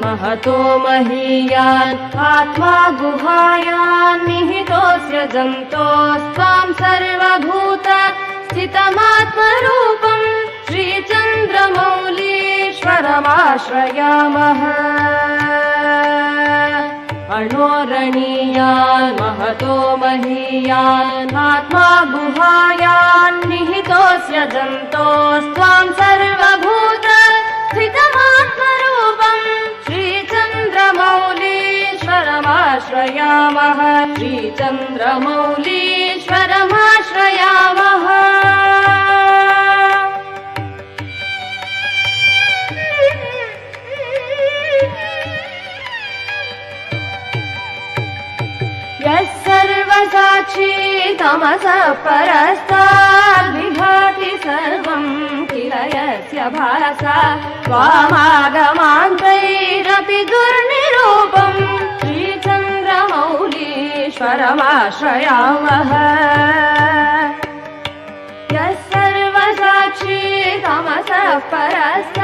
महतो महीयान् आत्मा गुहायान् निहितोऽस्य जन्तोस्त्वां सर्वभूत स्थितमात्मरूपम् श्रीचन्द्रमौलीश्वरमाश्रयामः। अणोरणीयान् महतो महीयान् आत्मा गुहायान् निहितोऽस्य जन्तोस्त्वां सर्वभूत स्थितमात्मरूपम् श्रीचन्द्रमौलीश्वरमाश्रयामः। श्रीचन्द्रमौलीश्वरमाश्रयामः। यः सर्वसाक्षी तमसः परस्ताद्विभाति सर्वं किल यस्य भासा त्वामागमान्तैरपि दुर्निरूपम् श्रीचन्द्रमौलीश्वरमाश्रयामः। यः सर्वसाक्षी तमसः परस्ताद्विभाति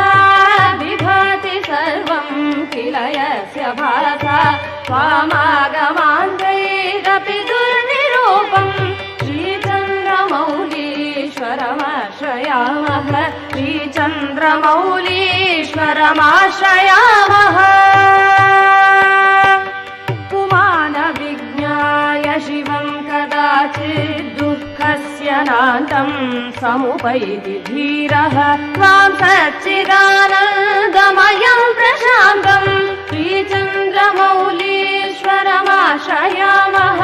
सर्वं किल यस्य भासा त्वामागमान्तैरपि दुर्निरूपम् श्रीचन्द्रमौलीश्वरमाश्रयामः। श्रीचन्द्रमौलीश्वरमाश्रयामः। पुमानविज्ञाय शिवं कदाचित् दुःखस्य नान्तं समुपैति धीरः त्वां सच्चिदानन्दमयं प्रशान्तम् श्रीचन्द्रमौलीश्वरमाश्रयामः।